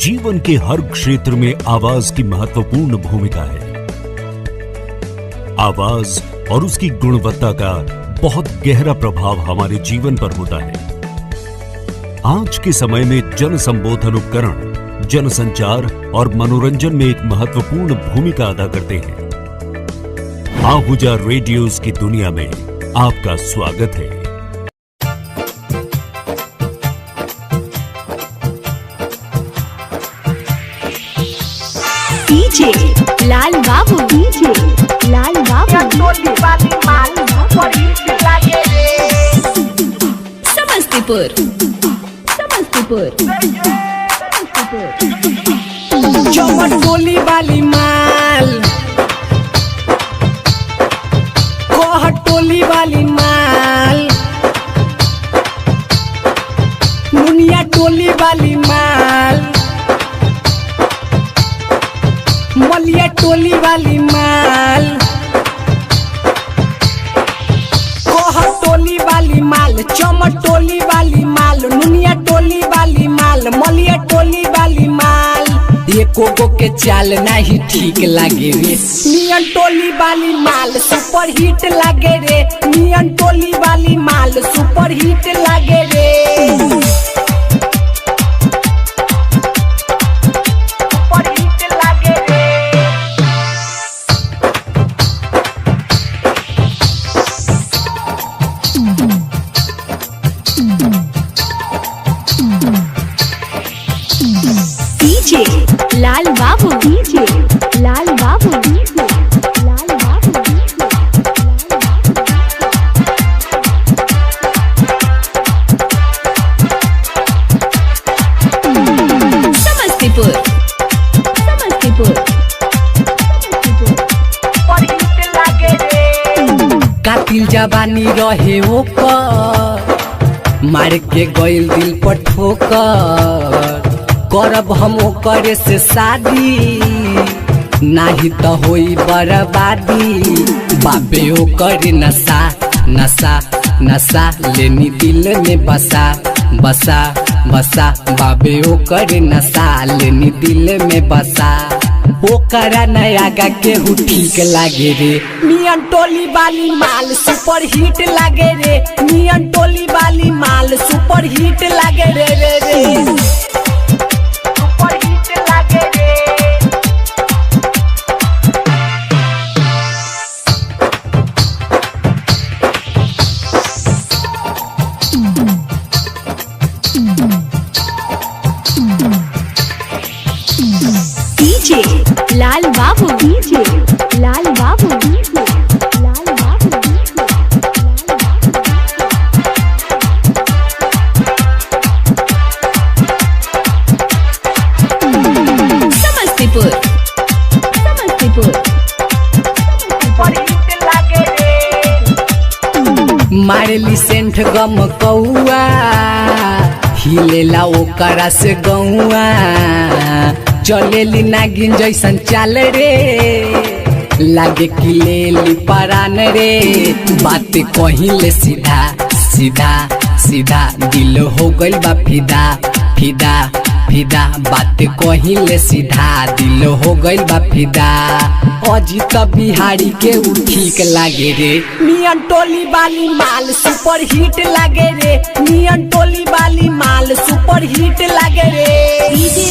जीवन के हर क्षेत्र में आवाज की महत्वपूर्ण भूमिका है। आवाज और उसकी गुणवत्ता का बहुत गहरा प्रभाव हमारे जीवन पर होता है। आज के समय में जन संबोधन उपकरण जनसंचार और मनोरंजन में एक महत्वपूर्ण भूमिका अदा करते हैं। आहूजा रेडियोज की दुनिया में आपका स्वागत है। डीजे लाल बाबू, डीजे लाल बाबू, समस्तीपुर, समस्तीपुर, चमट गोली वाली माल, कोहट टोली वाली माल, मुनिया टोली वाली माल, मलिया टोली वाली माल, कोहट टोली वाली माल, चमट टोली वाली माल, नुनिया टोली वाली माल, मलिया टोली वाली माल। ये कोको के चाल नहीं ठीक लागे रे। नियन टोली वाली माल सुपर हिट लागे रे। नियन टोली वाली माल सुपर हिट लागे रे। डीजे लाल बाबू, डीजे लाल बाबू, डीजे लाल बाबू, समस्तीपुर, समस्तीपुर, कातिल जवानी रहे ओकर, मार के गइल दिल पर ठोकर। करब हम ओकरे से शादी, नाही तो होई बर्बादी। बाबे ओकरे नशा नशा नशा, लेनी दिल में बसा बसा बसा। बाबे ओकरे नशा लेनी दिल में बसा। ओकरा नया गा केहू ठीक लागे रे। नियन टोली वाली माल सुपर हिट लागे रे। नियन टोली वाली माल सुपर हिट लागे रे रे रे। डीजे लाल बाबू, डीजे लाल बाबू, डीजे लाल बाबू, समस्तीपुर, समस्तीपुर, मारेली सेंट गम कौआ, हिलेला ओकरा से गौआ। चलेली नागिन जैसन चाल रे, लागे कि लेली परान रे। बात कहिले सीधा सीधा सीधा, दिल हो गइल बा फिदा फिदा फिदा। बात कहिले सीधा, दिल हो गइल बा फिदा। अजीत बिहारी के उ ठीक लागे रे। नियन टोली वाली माल सुपर हिट लागे रे। नियन टोली वाली माल सुपर हिट लागे रे। डीजे